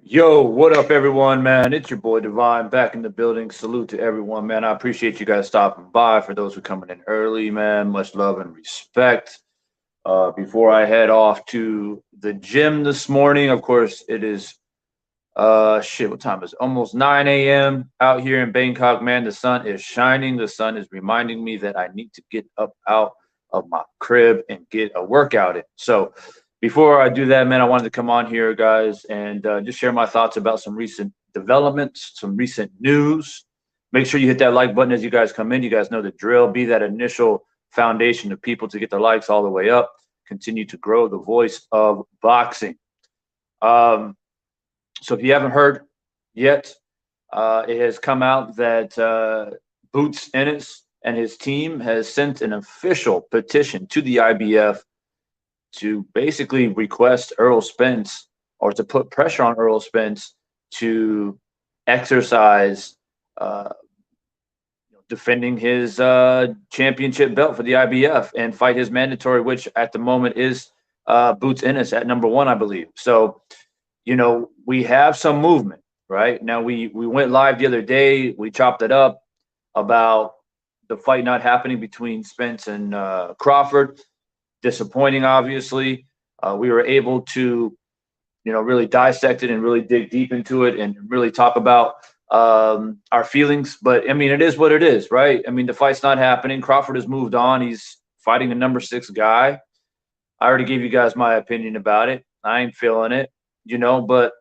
Yo, what up, everyone, man? It's your boy Divine back in the building. Salute to everyone, man. I appreciate you guys stopping by. For those who are coming in early, man, much love and respect. Before I head off to the gym this morning, of course, it is shit. What time is it? Almost 9 a.m. out here in Bangkok, man. The sun is shining. The sun is reminding me that I need to get up out of my crib and get a workout in. So before I do that, man, I wanted to come on here, guys, and just share my thoughts about some recent developments, some recent news. Make sure you hit that like button as you guys come in. You guys know the drill. Be that initial foundation of people to get the likes all the way up. Continue to grow the voice of boxing. So if you haven't heard yet, it has come out that Boots Ennis and his team has sent an official petition to the IBF to basically request Errol Spence, or to put pressure on Errol Spence to exercise defending his championship belt for the IBF and fight his mandatory, which at the moment is Boots Ennis at #1, I believe. So, we have some movement, right? Now, we went live the other day. We chopped it up about the fight not happening between Spence and Crawford. Disappointing, obviously. We were able to, really dissect it and really dig deep into it and really talk about our feelings. But I mean, it is what it is, right? I mean, the fight's not happening. Crawford has moved on. He's fighting the #6 guy. I already gave you guys my opinion about it. I ain't feeling it, but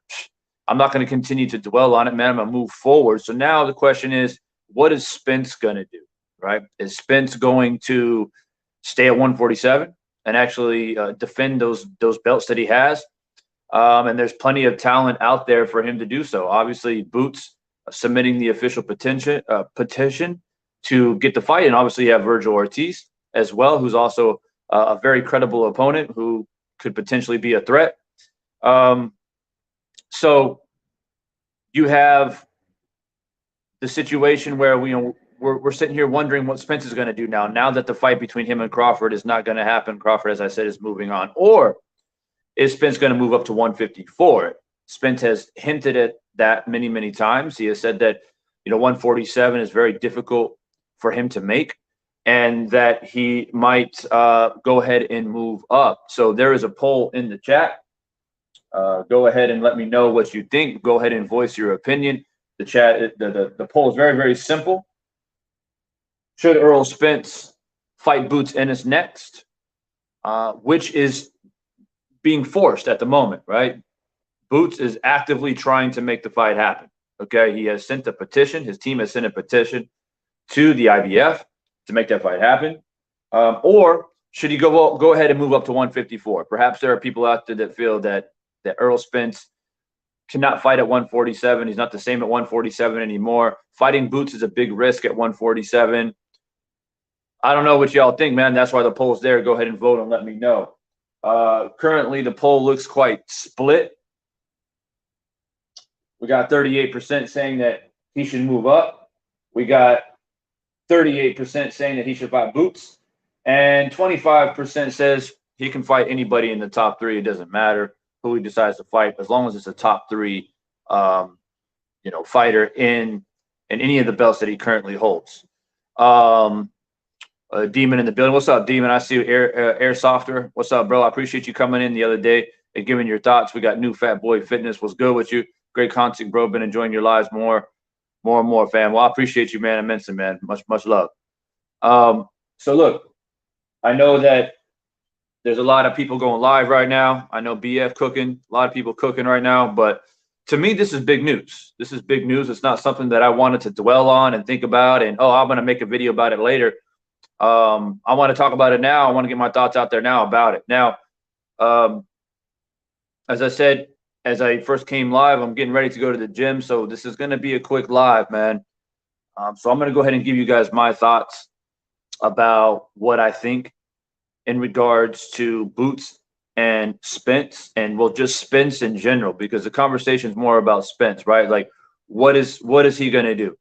I'm not going to continue to dwell on it, man. I'm going to move forward. So now the question is, what is Spence going to do, right? Is Spence going to stay at 147 and actually defend those belts that he has? And there's plenty of talent out there for him to do so. Obviously, Boots submitting the official petition to get the fight. And obviously you have Virgil Ortiz as well, who's also a very credible opponent who could potentially be a threat. So you have the situation where we're sitting here wondering what Spence is going to do now that the fight between him and Crawford is not going to happen. Crawford, as I said, is moving on. Or is Spence going to move up to 154? Spence has hinted at that many, many times. He has said that, 147 is very difficult for him to make, and that he might go ahead and move up. So there is a poll in the chat. Go ahead and let me know what you think. Go ahead and voice your opinion. The poll is very, very simple. Should Errol Spence fight Boots Ennis next? Which is being forced at the moment, right? Boots is actively trying to make the fight happen. Okay, he has sent a petition. His team has sent a petition to the IBF to make that fight happen. Or should he go ahead and move up to 154? Perhaps there are people out there that feel that Errol Spence cannot fight at 147. He's not the same at 147 anymore. Fighting Boots is a big risk at 147. I don't know what y'all think, man. That's why the poll's there. Go ahead and vote and let me know. Currently, the poll looks quite split. We got 38% saying that he should move up. We got 38% saying that he should fight Boots. And 25% says he can fight anybody in the top 3. It doesn't matter who he decides to fight, as long as it's a top 3, fighter in any of the belts that he currently holds. Demon in the building. What's up, Demon? I see you, Air Softer. What's up, bro? I appreciate you coming in the other day and giving your thoughts. We got New Fat Boy Fitness. What's good with you? Great content, bro. Been enjoying your lives more and more, fam. Well, I appreciate you, man, immensely, man. Much love. So look, I know that there's a lot of people going live right now. I know BF cooking, a lot of people cooking right now, but to me, this is big news. This is big news. It's not something that I wanted to dwell on and think about and, I'm going to make a video about it later. I want to talk about it now. I want to get my thoughts out there now about it. Now, as I said, as I first came live, I'm getting ready to go to the gym. So this is going to be a quick live, man. So I'm going to go ahead and give you guys my thoughts about what I think in regards to Boots and Spence, and well, just Spence in general, because the conversation is more about Spence, right? Like, what is he going to do?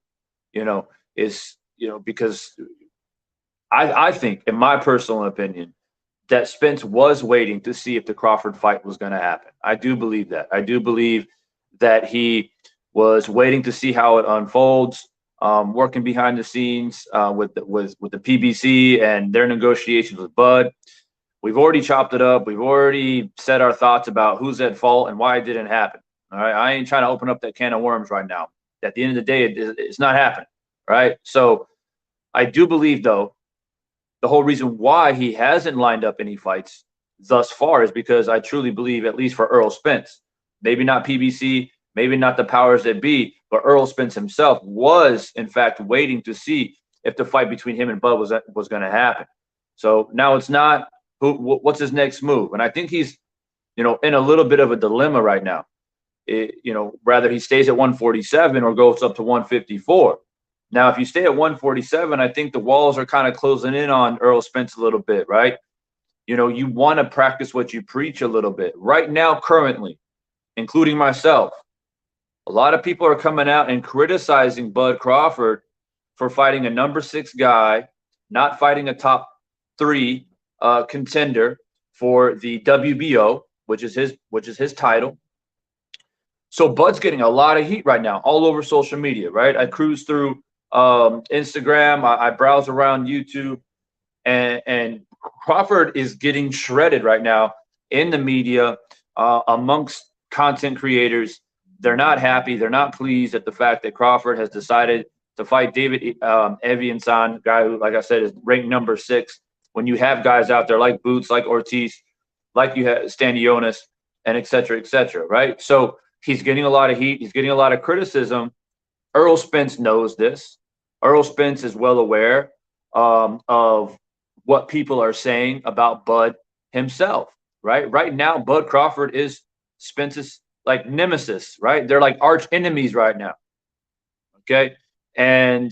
Because I think, in my personal opinion, that Spence was waiting to see if the Crawford fight was going to happen. I do believe that. I do believe that he was waiting to see how it unfolds, working behind the scenes with the PBC and their negotiations with Bud. We've already chopped it up. We've already said our thoughts about who's at fault and why it didn't happen. All right, I ain't trying to open up that can of worms right now. At the end of the day, it's not happening. Right. So I do believe, though, the whole reason why he hasn't lined up any fights thus far is because I truly believe, at least for Errol Spence, maybe not PBC, maybe not the powers that be, but Errol Spence himself was, in fact, waiting to see if the fight between him and Bud was going to happen. So now it's not what's his next move. And I think he's, in a little bit of a dilemma right now. Rather he stays at 147 or goes up to 154. Now, if you stay at 147, I think the walls are kind of closing in on Errol Spence a little bit, right? You know, you want to practice what you preach a little bit. Right now, currently, including myself, a lot of people are coming out and criticizing Bud Crawford for fighting a number 6 guy, not fighting a top 3 contender for the WBO, which is his title. So Bud's getting a lot of heat right now, all over social media, right? I cruise through Instagram, I browse around YouTube, and Crawford is getting shredded right now in the media amongst content creators. They're not happy. They're not pleased at the fact that Crawford has decided to fight David Evianson, guy who, like I said, is ranked number 6. When you have guys out there like Boots, like Ortiz, like you have Stanionis, and et cetera, right? So he's getting a lot of heat. He's getting a lot of criticism. Errol Spence knows this. Errol Spence is well aware of what people are saying about Bud himself, right? Right now, Bud Crawford is Spence's like nemesis, right? They're like arch enemies right now. Okay. And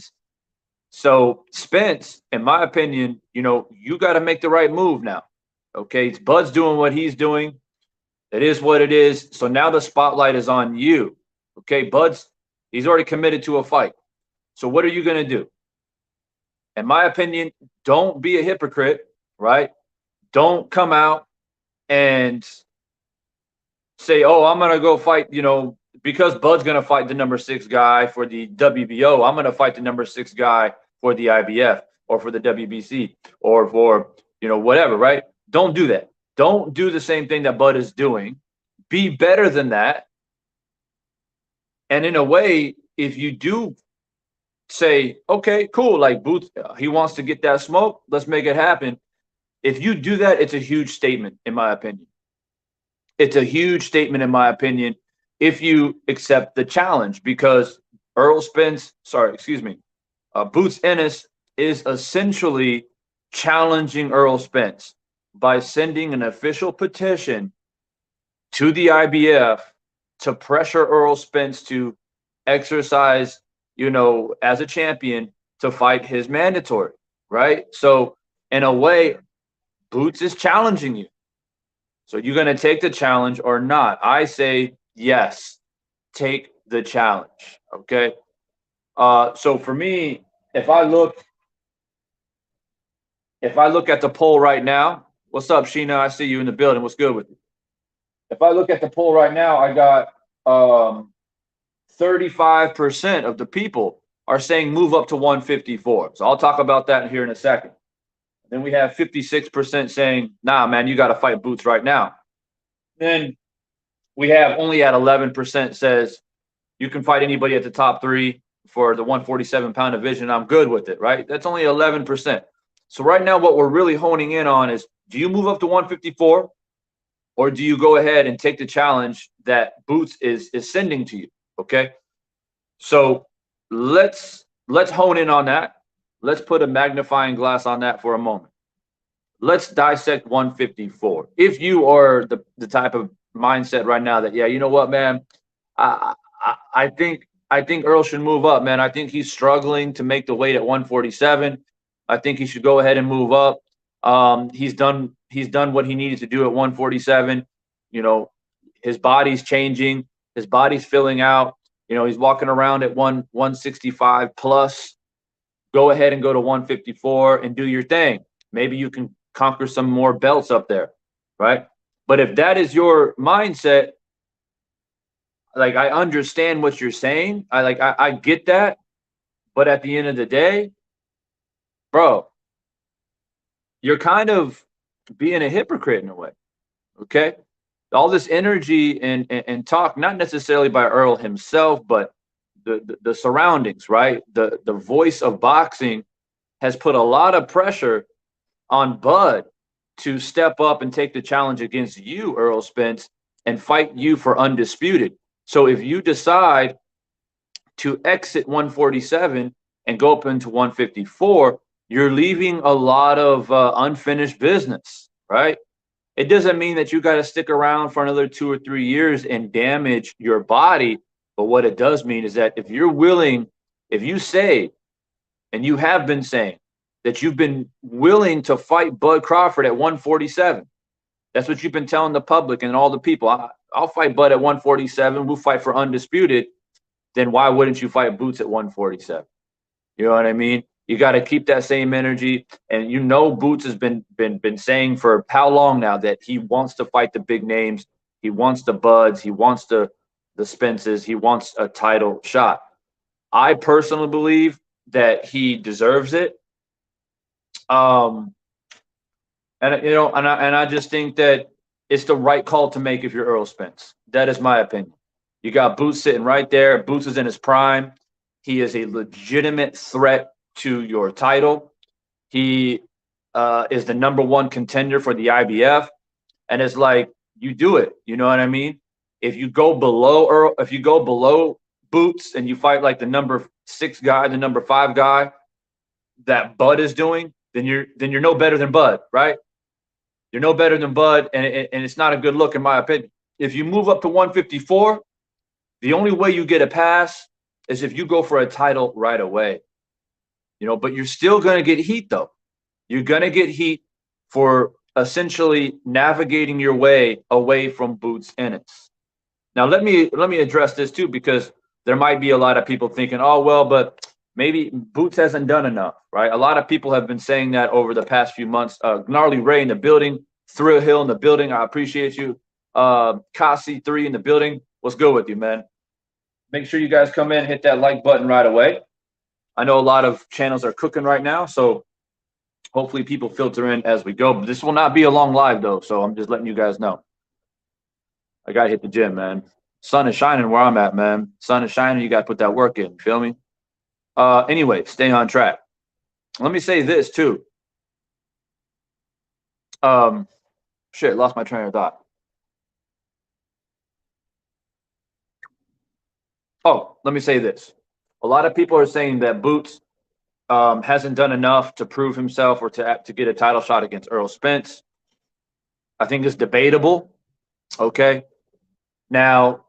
so Spence, in my opinion, you know, you got to make the right move now. Okay. Bud's doing what he's doing. It is what it is. So now the spotlight is on you. Okay. He's already committed to a fight. So what are you going to do? In my opinion, don't be a hypocrite, right? Don't come out and say, oh, I'm going to go fight, you know, because Bud's going to fight the number 6 guy for the WBO. I'm going to fight the number 6 guy for the IBF or for the WBC or for, you know, whatever, right? Don't do that. Don't do the same thing that Bud is doing. Be better than that. And in a way, if you do say, okay, cool, like Boots, he wants to get that smoke, let's make it happen. If you do that, it's a huge statement, in my opinion. It's a huge statement, in my opinion, if you accept the challenge, because Boots Ennis is essentially challenging Errol Spence by sending an official petition to the IBF to pressure Errol Spence to exercise, you know, as a champion, to fight his mandatory, right? So in a way, Boots is challenging you. So you're going to take the challenge or not? I say yes, take the challenge. Okay. So for me, if I look at the poll right now, what's up, Sheena? I see you in the building. What's good with you? If I look at the poll right now, I got 35% of the people are saying move up to 154. So I'll talk about that here in a second. Then we have 56% saying, nah, man, you got to fight Boots right now. Then we have only at 11% says you can fight anybody at the top 3 for the 147-pound division. I'm good with it, right? That's only 11%. So right now what we're really honing in on is, do you move up to 154 or do you go ahead and take the challenge that Boots is sending to you? Okay. So let's hone in on that. Let's put a magnifying glass on that for a moment. Let's dissect 154. If you are the type of mindset right now that, yeah, you know what, man, I think Errol should move up, man. I think he's struggling to make the weight at 147. I think he should go ahead and move up. He's done what he needed to do at 147. You know, his body's changing, his body's filling out. You know, he's walking around at 165 plus. Go ahead and go to 154 and do your thing. Maybe you can conquer some more belts up there, right? But if that is your mindset, like, I understand what you're saying. I get that. But at the end of the day, bro, you're kind of being a hypocrite in a way, okay? All this energy and talk, not necessarily by Errol himself, but the surroundings, right? The voice of boxing has put a lot of pressure on Bud to step up and take the challenge against you, Errol Spence, and fight you for undisputed. So if you decide to exit 147 and go up into 154, you're leaving a lot of unfinished business, right? It doesn't mean that you got to stick around for another 2 or 3 years and damage your body. But what it does mean is that if you're willing, if you say and you have been saying that you've been willing to fight Bud Crawford at 147. That's what you've been telling the public and all the people. I'll fight Bud at 147. We'll fight for undisputed. Then why wouldn't you fight Boots at 147? You know what I mean? You got to keep that same energy. And you know Boots has been saying for how long now that he wants to fight the big names. He wants the Buds. He wants the Spences. He wants a title shot. I personally believe that he deserves it. And I just think that it's the right call to make if you're Errol Spence. That is my opinion. You got Boots sitting right there. Boots is in his prime. He is a legitimate threat to your title. He is the #1 contender for the IBF. And it's like, you do it. You know what I mean? If you go below Errol, if you go below Boots and you fight like the #6 guy, the #5 guy that Bud is doing, then you're no better than Bud, right? You're no better than Bud, and it's not a good look in my opinion. If you move up to 154, the only way you get a pass is if you go for a title right away. You know, but you're still going to get heat though. You're going to get heat for essentially navigating your way away from Boots Ennis. Now let me address this too, because there might be a lot of people thinking, oh well, but maybe Boots hasn't done enough, right? A lot of people have been saying that over the past few months. Gnarly Ray in the building, Thrill Hill in the building. I appreciate you. Kasi3 in the building. What's good with you, man? Make sure you guys come in, hit that like button right away. I know a lot of channels are cooking right now, so hopefully people filter in as we go. But this will not be a long live though, so I'm just letting you guys know. I gotta hit the gym, man. Sun is shining where I'm at, man. Sun is shining. You gotta put that work in. Feel me? Anyway, stay on track. Let me say this too. Shit, lost my train of thought. Oh, let me say this. A lot of people are saying that Boots hasn't done enough to prove himself or to get a title shot against Errol Spence. I think it's debatable. Okay. Now,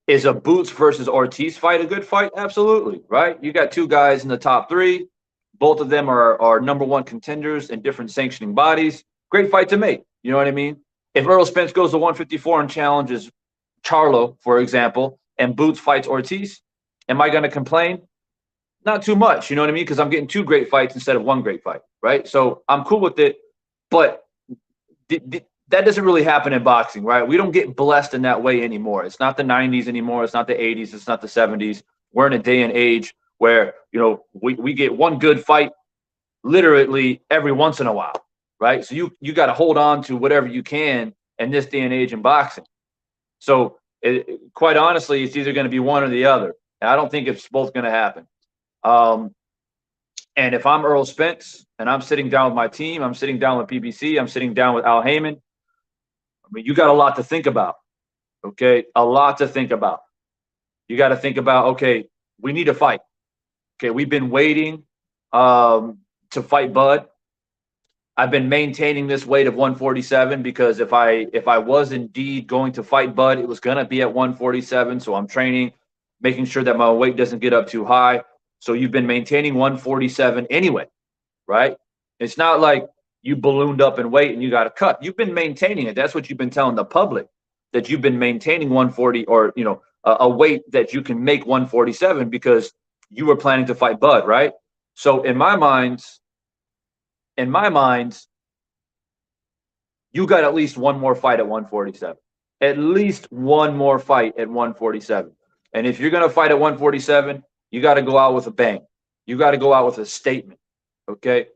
is a Boots versus Ortiz fight a good fight? Absolutely, right? You got two guys in the top 3. Both of them are #1 contenders in different sanctioning bodies. Great fight to make. You know what I mean? If Errol Spence goes to 154 and challenges Charlo, for example, and Boots fights Ortiz, am I going to complain? Not too much, you know what I mean? Because I'm getting 2 great fights instead of 1 great fight, right? So I'm cool with it. But that doesn't really happen in boxing, right? We don't get blessed in that way anymore. It's not the 90s anymore. It's not the 80s. It's not the 70s. We're in a day and age where, you know, we get 1 good fight literally every once in a while, right? So you got to hold on to whatever you can in this day and age in boxing. So quite honestly, it's either going to be one or the other. And I don't think it's both going to happen. And if I'm Errol Spence and I'm sitting down with my team, I'm sitting down with PBC, I'm sitting down with Al Heyman, I mean, you got a lot to think about, okay? A lot to think about. You got to think about, okay, we need a fight. Okay, we've been waiting to fight Bud. I've been maintaining this weight of 147 because if I was indeed going to fight Bud, it was going to be at 147. So I'm training, making sure that my weight doesn't get up too high. So you've been maintaining 147 anyway, right? It's not like you ballooned up in weight and you got to cut. You've been maintaining it. That's what you've been telling the public, that you've been maintaining 140 or, you know, a weight that you can make 147 because you were planning to fight Bud, right? So in my mind, you got at least 1 more fight at 147. At least 1 more fight at 147. And if you're going to fight at 147, you got to go out with a bang. You got to go out with a statement, okay?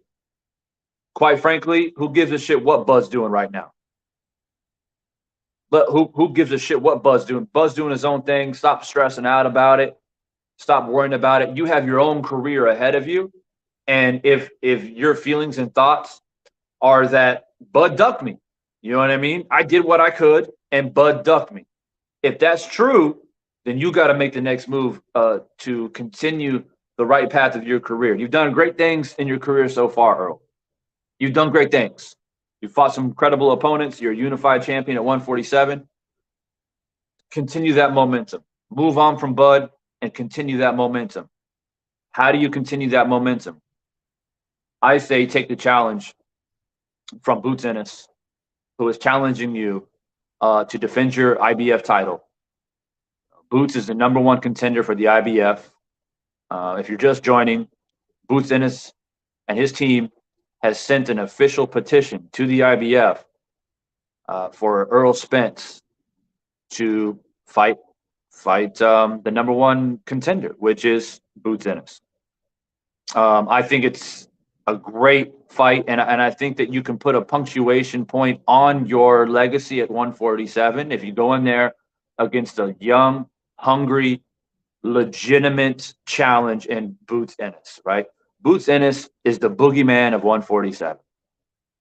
Quite frankly, who gives a shit what Bud's doing right now? But who gives a shit what Bud's doing? Bud's doing his own thing. Stop stressing out about it. Stop worrying about it. You have your own career ahead of you. And if your feelings and thoughts are that Bud ducked me, you know what I mean? I did what I could and Bud ducked me. If that's true, then you got to make the next move to continue the right path of your career. You've done great things in your career so far, Earl. You've done great things. You fought some incredible opponents. You're a unified champion at 147. Continue that momentum. Move on from Bud and continue that momentum. How do you continue that momentum? I say take the challenge from Boots Ennis, who is challenging you to defend your IBF title. Boots is the #1 contender for the IBF. If you're just joining, Boots Ennis and his team has sent an official petition to the IBF for Errol Spence to fight the #1 contender, which is Boots Ennis. I think it's a great fight, and I think that you can put a punctuation point on your legacy at 147 if you go in there against a young, hungry, legitimate challenge in Boots Ennis, right? Boots Ennis is the boogeyman of 147.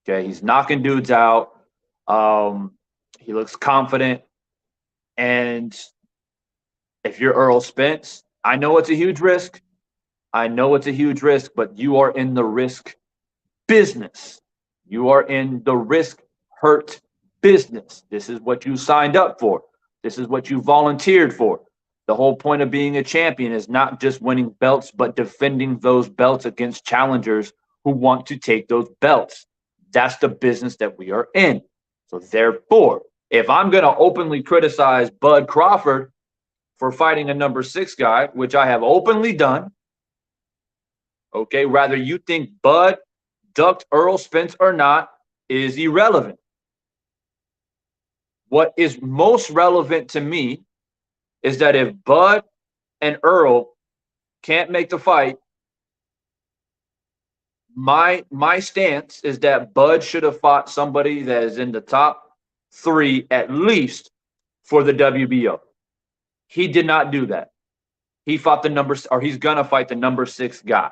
Okay, he's knocking dudes out. He looks confident, and if you're Errol Spence, I know it's a huge risk. But you are in the risk business. You are in the risk hurt business. This is what you signed up for. This is what you volunteered for. The whole point of being a champion is not just winning belts, but defending those belts against challengers who want to take those belts. That's the business that we are in. So therefore, if I'm going to openly criticize Bud Crawford for fighting a #6 guy, which I have openly done, okay, whether you think Bud ducked Errol Spence or not is irrelevant. What is most relevant to me is that if Bud and Errol can't make the fight, my stance is that Bud should have fought somebody that is in the top 3 at least for the WBO. He did not do that. He fought he's gonna fight the #6 guy.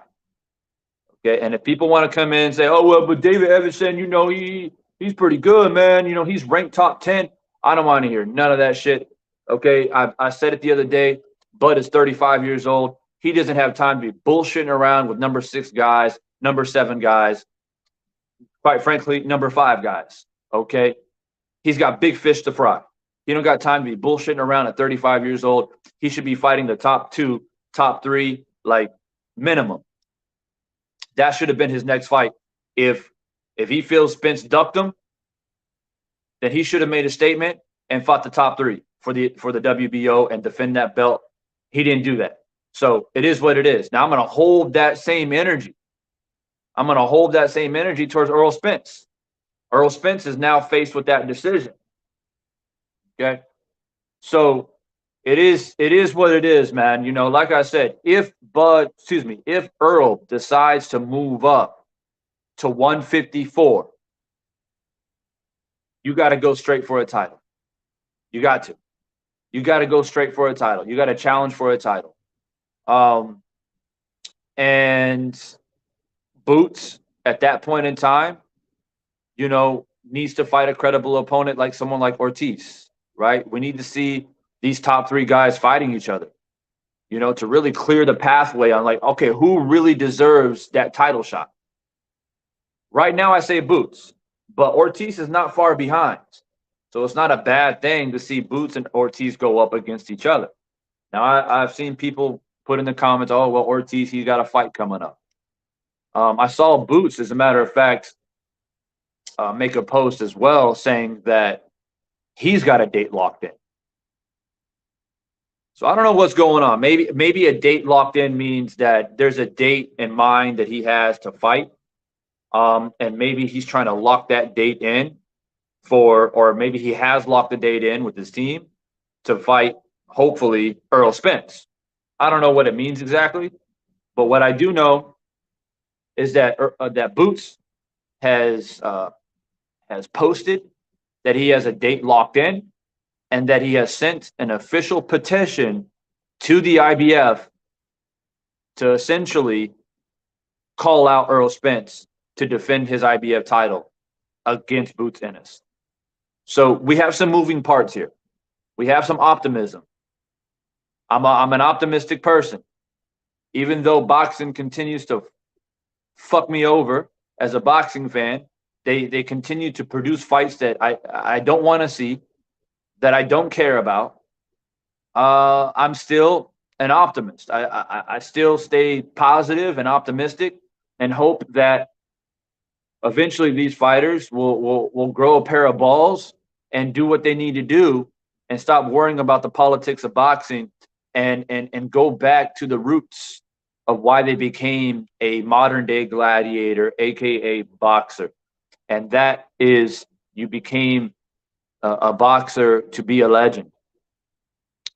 Okay, and if people want to come in and say, "Oh well, but David Everson, he's pretty good, man. He's ranked top 10." I don't want to hear none of that shit. Okay, I said it the other day. Bud is 35 years old. He doesn't have time to be bullshitting around with #6 guys, #7 guys. Quite frankly, #5 guys. Okay, he's got big fish to fry. He don't got time to be bullshitting around at 35 years old. He should be fighting the top 2, top 3, like minimum. That should have been his next fight. If he feels Spence ducked him, then he should have made a statement and fought the top 3 for the WBO and defend that belt. He didn't do that. So it is what it is. Now I'm going to hold that same energy. Towards Errol Spence. Errol Spence is now faced with that decision. Okay. So it is what it is, man. Like I said, if Errol decides to move up to 154, you got to go straight for a title. You got to go straight for a title. You got to challenge for a title. And Boots at that point in time, needs to fight a credible opponent like someone like Ortiz, right? We need to see these top 3 guys fighting each other, to really clear the pathway on like, okay, who really deserves that title shot? Right now, I say Boots, but Ortiz is not far behind. So it's not a bad thing to see Boots and Ortiz go up against each other. Now, I've seen people put in the comments, oh, well, Ortiz, he's got a fight coming up. I saw Boots, as a matter of fact, make a post as well saying that he's got a date locked in. So I don't know what's going on. Maybe a date locked in means that there's a date in mind that he has to fight. And maybe he's trying to lock that date in or maybe he has locked the date in with his team to fight, hopefully, Errol Spence. I don't know what it means exactly, but what I do know is that Boots has posted that he has a date locked in and that he has sent an official petition to the IBF to essentially call out Errol Spence to defend his IBF title against Boots Ennis. So we have some moving parts here. We have some optimism. I'm an optimistic person. Even though boxing continues to fuck me over as a boxing fan, they continue to produce fights that I don't want to see, that I don't care about. I'm still an optimist. I still stay positive and optimistic and hope that eventually these fighters will grow a pair of balls and do what they need to do and stop worrying about the politics of boxing and go back to the roots of why they became a modern day gladiator, aka boxer. And that is, you became a boxer to be a legend,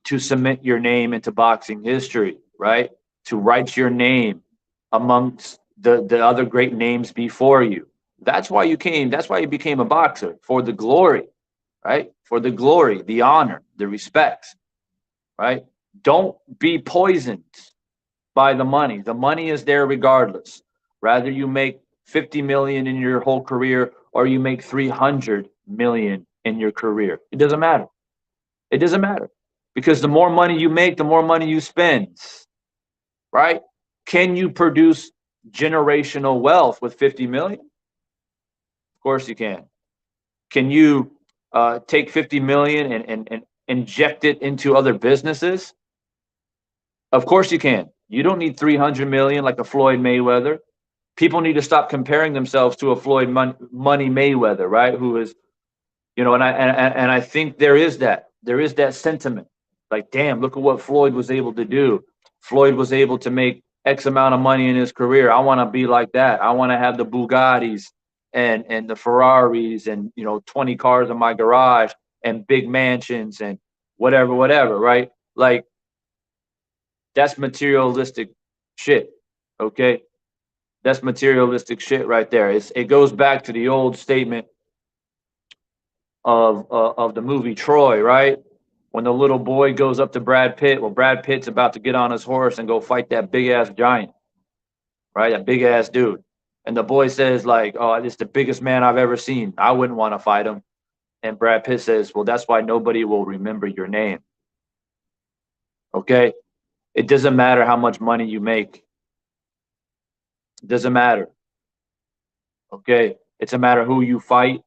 to cement your name into boxing history, right? To write your name amongst the other great names before you. That's why you came. That's why you became a boxer, for the glory, right? For the glory, the honor, the respect, right? Don't be poisoned by the money. The money is there regardless. Rather you make 50 million in your whole career or you make 300 million in your career. It doesn't matter. It doesn't matter, because the more money you make, the more money you spend, right? Can you produce generational wealth with 50 million? Of course you can. Can you take 50 million and inject it into other businesses? Of course you can. You don't need 300 million like a Floyd Mayweather. People need to stop comparing themselves to a Floyd Money Mayweather, right? Who is, you know, and I think there is that sentiment. Like, damn, look at what Floyd was able to do. Floyd was able to make X amount of money in his career. I want to be like that. I want to have the Bugattis and the Ferraris and, you know, 20 cars in my garage and big mansions and whatever, right? Like, that's materialistic shit, okay? That's materialistic shit right there. It goes back to the old statement of the movie Troy, right? When the little boy goes up to Brad Pitt, well, Brad Pitt's about to get on his horse and go fight that big ass giant, right? That big ass dude. And the boy says, like, oh, this is the biggest man I've ever seen. I wouldn't want to fight him. And Brad Pitt says, well, that's why nobody will remember your name. Okay? It doesn't matter how much money you make. It doesn't matter. Okay? It's a matter who you fight,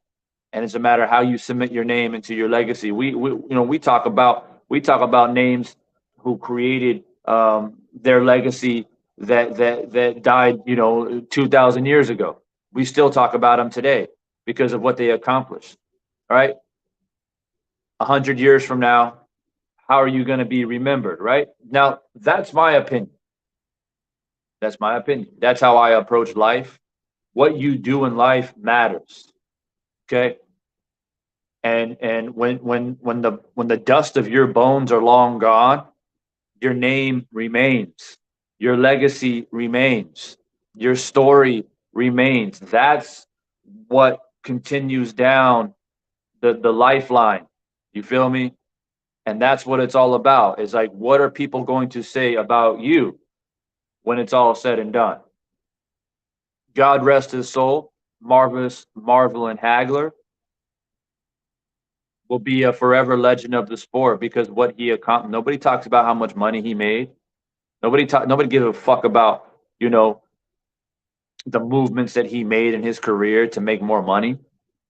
and it's a matter how you cement your name into your legacy. We talk about names who created their legacy that died, 2,000 years ago. We still talk about them today because of what they accomplished. All right, 100 years from now, how are you going to be remembered? Right now, that's my opinion. That's my opinion. That's how I approach life. What you do in life matters. Okay. And when the dust of your bones are long gone, your name remains, your legacy remains, your story remains. That's what continues down the lifeline. You feel me? And that's what it's all about. It's like, what are people going to say about you when it's all said and done? God rest his soul, Marvelin Hagler will be a forever legend of the sport because what he accomplished. Nobody talks about how much money he made. Nobody gives a fuck about, the movements that he made in his career to make more money,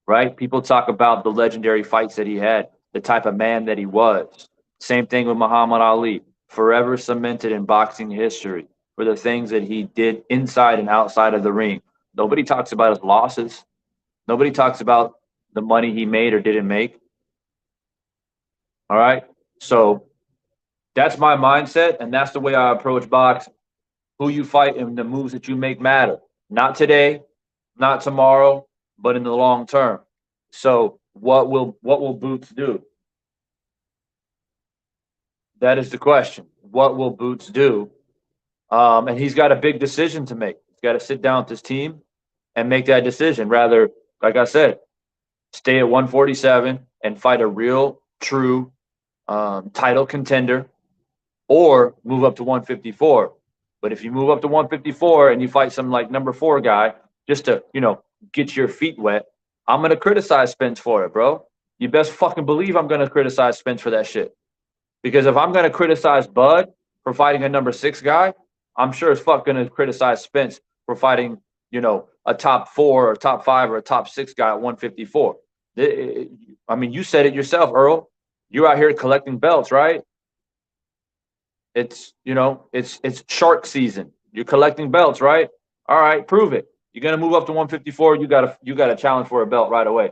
right? People talk about the legendary fights that he had, the type of man that he was. Same thing with Muhammad Ali, forever cemented in boxing history for the things that he did inside and outside of the ring. Nobody talks about his losses. Nobody talks about the money he made or didn't make. All right. So that's my mindset, and that's the way I approach boxing. Who you fight and the moves that you make matter. Not today, not tomorrow, but in the long term. So what will Boots do? That is the question. What will Boots do? And he's got a big decision to make. He's got to sit down with his team and make that decision. Rather, like I said, stay at 147 and fight a real, true title contender, or move up to 154. But if you move up to 154 and you fight some like number 4 guy just to, get your feet wet, I'm going to criticize Spence for it, bro. You best fucking believe I'm going to criticize Spence for that shit. Because if I'm going to criticize Bud for fighting a number 6 guy, I'm sure as fuck going to criticize Spence for fighting, a top 4 or top 5 or a top 6 guy at 154. I mean, you said it yourself, Earl. You're out here collecting belts, right? It's, you know, it's shark season. You're collecting belts, right? All right, prove it. You're gonna move up to 154. You got a challenge for a belt right away.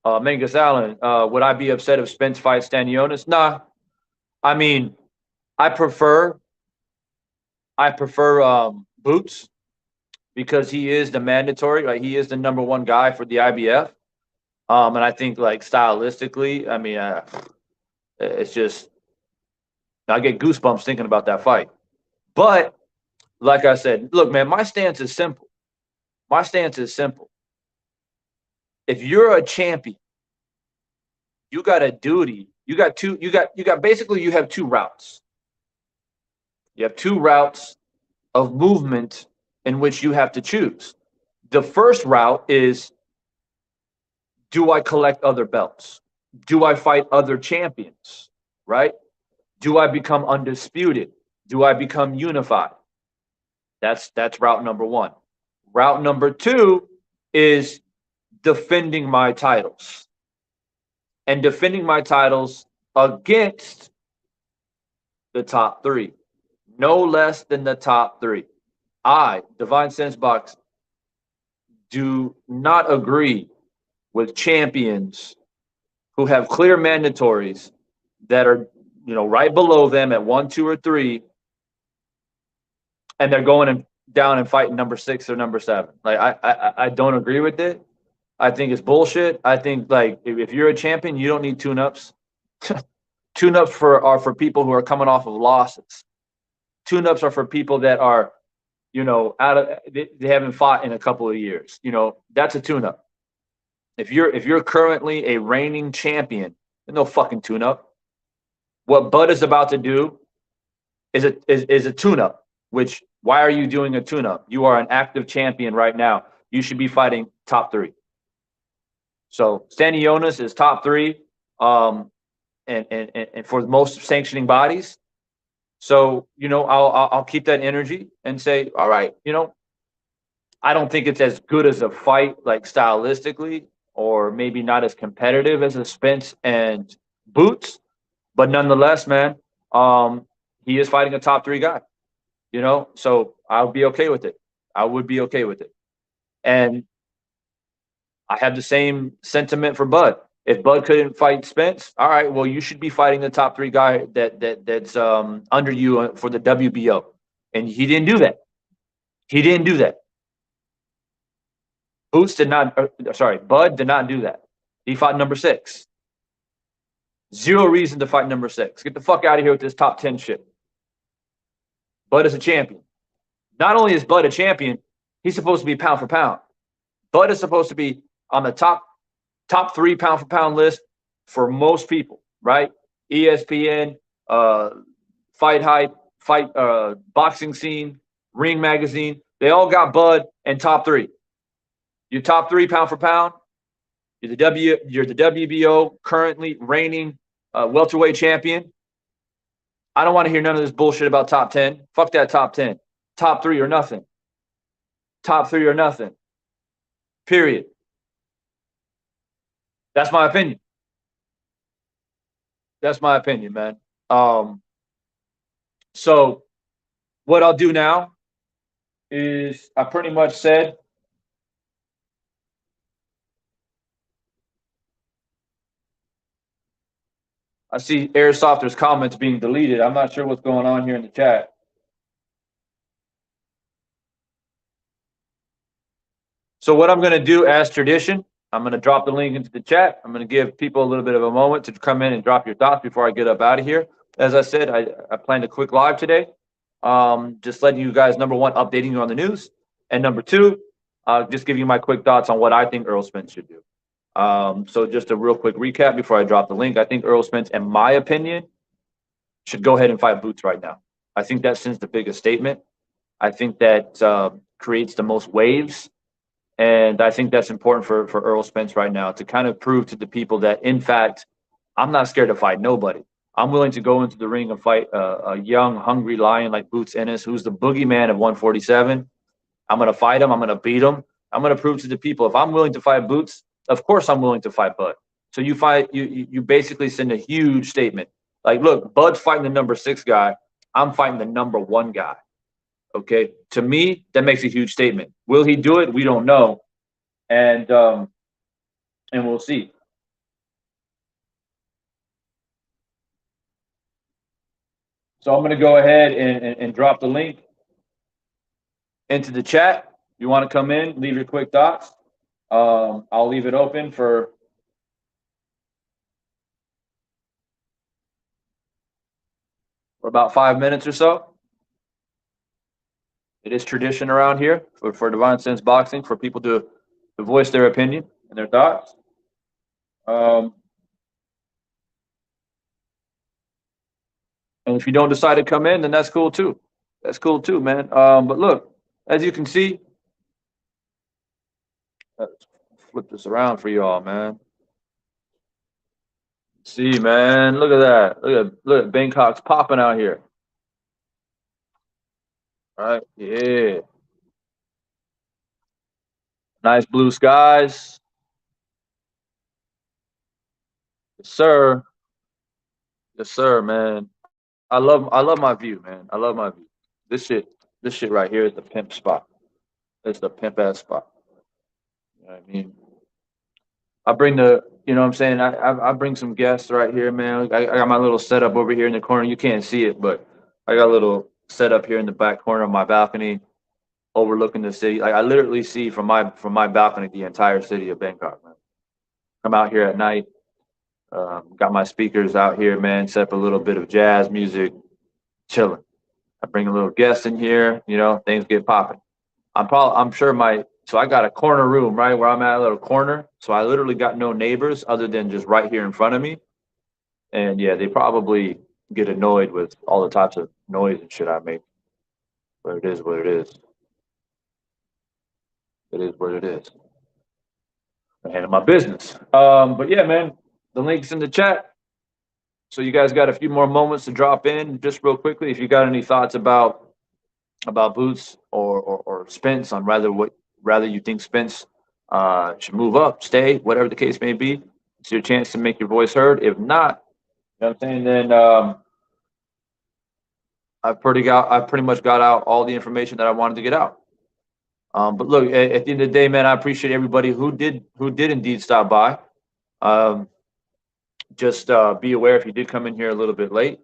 Mingus Allen, would I be upset if Spence fights Stanionis? Nah. I mean, I prefer Boots because he is the mandatory, like he is the number one guy for the IBF. And I think like stylistically, I mean, it's just I get goosebumps thinking about that fight. But like I said, look, man, my stance is simple. My stance is simple. If you're a champion, you got a duty. You got basically you have two routes. You have two routes of movement in which you have to choose. The first route is, do I collect other belts? Do I fight other champions? Right? Do I become undisputed? Do I become unified? That's route number one. Route number two is defending my titles. And defending my titles against the top three. No less than the top three. I, Divine Sense Box, do not agree with champions who have clear mandatories that are, you know, right below them at 1, 2, or 3, and they're going down and fighting number 6 or number 7. Like I don't agree with it. I think it's bullshit. I think like if you're a champion, you don't need tune-ups. Tune-ups are for people who are coming off of losses. Tune-ups are for people that are, you know, they haven't fought in a couple of years. You know, that's a tune-up. If you're currently a reigning champion, there's no fucking tune-up. What Bud is about to do is a tune-up. Which, why are you doing a tune-up? You are an active champion right now. You should be fighting top 3. So Stanionis is top 3, and for most sanctioning bodies. So, you know, I'll keep that energy and say, all right, you know, I don't think it's as good as a fight, like stylistically, or maybe not as competitive as a Spence and Boots, but nonetheless, man, he is fighting a top 3 guy, you know, so I'll be okay with it. I would be okay with it. And I have the same sentiment for Bud. If Bud couldn't fight Spence, all right, well, you should be fighting the top 3 guy that's under you for the WBO. And he didn't do that. He didn't do that. Bud did not do that. He fought number 6. Zero reason to fight number 6. Get the fuck out of here with this top 10 shit. Bud is a champion. Not only is Bud a champion, he's supposed to be pound for pound. Bud is supposed to be on the top 3 pound for pound list for most people, right? ESPN, Fight Hype, Boxing Scene, Ring Magazine. They all got Bud and top 3. You're top 3 pound for pound. You're the WBO currently reigning welterweight champion. I don't want to hear none of this bullshit about top 10. Fuck that top 10. Top 3 or nothing. Top 3 or nothing. Period. That's my opinion. That's my opinion, man. So what I'll do now is I pretty much said I see Airsofter's comments being deleted. I'm not sure what's going on here in the chat. So what I'm going to do, as tradition, I'm going to drop the link into the chat. I'm going to give people a little bit of a moment to come in and drop your thoughts before I get up out of here. As I said, I planned a quick live today. Just letting you guys, number one, updating you on the news. And number two, just give you my quick thoughts on what I think Errol Spence should do. So just a real quick recap before I drop the link. I think Errol Spence, in my opinion, should go ahead and fight Boots right now. I think that sends the biggest statement. I think that creates the most waves. And I think that's important for Errol Spence right now to kind of prove to the people that, in fact, I'm not scared to fight nobody. I'm willing to go into the ring and fight a young, hungry lion like Boots Ennis, who's the boogeyman of 147. I'm going to fight him. I'm going to beat him. I'm going to prove to the people, if I'm willing to fight Boots, of course I'm willing to fight Bud. So you basically send a huge statement. Like, look, Bud's fighting the number 6 guy. I'm fighting the number 1 guy. Okay. To me, that makes a huge statement. Will he do it? We don't know. And we'll see. So I'm going to go ahead and drop the link into the chat. You want to come in, leave your quick thoughts. I'll leave it open for about 5 minutes or so. It is tradition around here for Divine Sense Boxing for people to voice their opinion and their thoughts. And if you don't decide to come in, then that's cool too. That's cool too, man. But look, as you can see, let's flip this around for y'all, man. See, man, look at that. Look at Bangkok's popping out here. All right, yeah. Nice blue skies. Yes, sir. Yes, sir, man. I love my view, man. I love my view. This shit right here is the pimp spot. It's the pimp ass spot. You know what I mean? I bring the, you know what I'm saying? I bring some guests right here, man. I got my little setup over here in the corner. You can't see it, but I got a little setup here in the back corner of my balcony, overlooking the city. Like I literally see from my balcony the entire city of Bangkok, man. I'm out here at night. Got my speakers out here, man. Set up a little bit of jazz music, chilling. I bring a little guest in here, you know, things get popping. I'm sure so I got a corner room, right, where I'm at, a little corner. So I literally got no neighbors other than just right here in front of me. And yeah, they probably get annoyed with all the types of noise and shit I make. But it is what it is. It is what it is. I handle my business. But yeah, man, the link's in the chat. So you guys got a few more moments to drop in just real quickly. If you got any thoughts about Boots or Spence on rather you think Spence should move up, stay, whatever the case may be, it's your chance to make your voice heard. If not, you know what I'm saying, then I've pretty much got out all the information that I wanted to get out. But look, at the end of the day, man, I appreciate everybody who did indeed stop by. Just be aware if you did come in here a little bit late.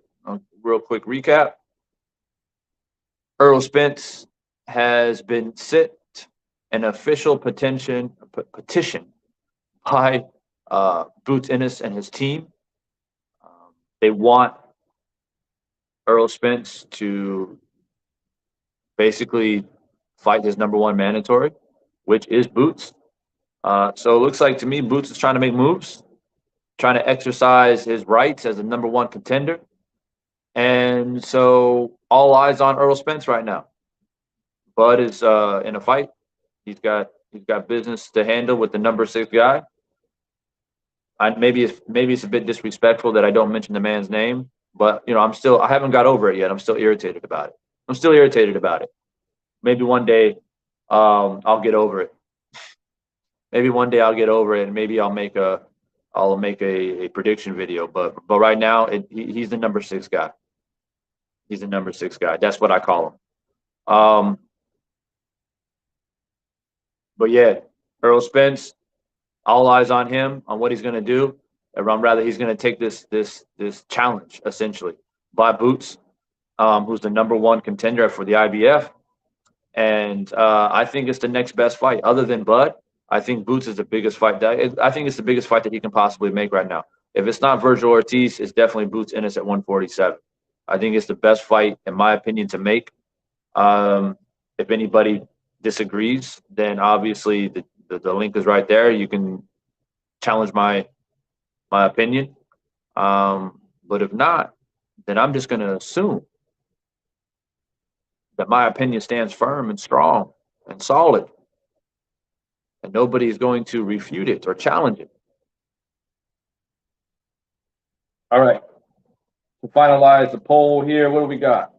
Real quick recap. Errol Spence has been sent an official petition by Boots Ennis and his team. They want Errol Spence to basically fight his number 1 mandatory, which is Boots. So it looks like to me Boots is trying to make moves, trying to exercise his rights as a number 1 contender. And so all eyes on Errol Spence right now. Bud is in a fight. He's got business to handle with the number 6 guy. Maybe it's a bit disrespectful that I don't mention the man's name, but you know, I haven't got over it yet. I'm still irritated about it. Maybe one day I'll get over it. Maybe one day I'll get over it, and maybe I'll make a prediction video. But right now, he's the number 6 guy. He's the number 6 guy. That's what I call him. But yeah, Errol Spence, all eyes on him, on what he's going to do. Rather, he's going to take this challenge essentially by Boots, who's the number 1 contender for the IBF, and I think it's the next best fight other than Bud. I think Boots is the biggest fight. I think it's the biggest fight that he can possibly make right now. If it's not Virgil Ortiz, it's definitely Boots Ennis at 147. I think it's the best fight, in my opinion, to make. If anybody disagrees, then obviously the link is right there. You can challenge my opinion. But if not, then I'm just going to assume that my opinion stands firm and strong and solid, and nobody's going to refute it or challenge it. All right. To finalize the poll here, what do we got?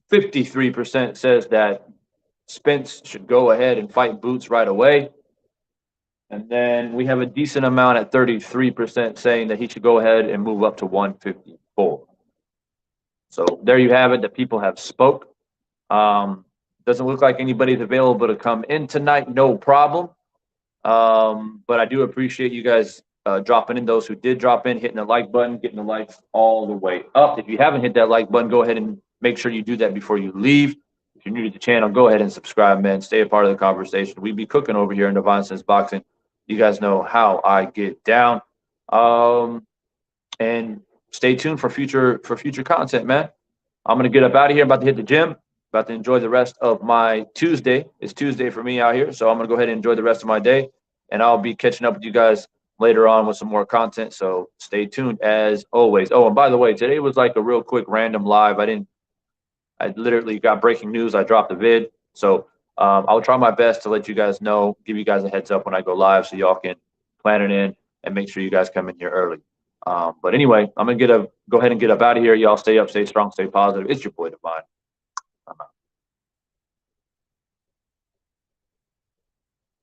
53% says that Spence should go ahead and fight Boots right away. And then we have a decent amount at 33% saying that he should go ahead and move up to 154. So there you have it. The people have spoke. Doesn't look like anybody's available to come in tonight. No problem. But I do appreciate you guys dropping in. Those who did drop in, hitting the like button, getting the likes all the way up. If you haven't hit that like button, go ahead and make sure you do that before you leave. If you're new to the channel, go ahead and subscribe, man. Stay a part of the conversation. We be cooking over here in Divine Sense Boxing. You guys know how I get down. And stay tuned for future content, man. I'm gonna get up out of here. I'm about to hit the gym. About to enjoy the rest of my Tuesday. It's Tuesday for me out here, so I'm gonna go ahead and enjoy the rest of my day. And I'll be catching up with you guys later on with some more content. So stay tuned as always. Oh, and by the way, today was like a real quick random live. I literally got breaking news. I dropped a vid. So I'll try my best to let you guys know, give you guys a heads up when I go live so y'all can plan it in and make sure you guys come in here early. But anyway, I'm going to go ahead and get up out of here. Y'all stay up, stay strong, stay positive. It's your boy Divine. I'm out.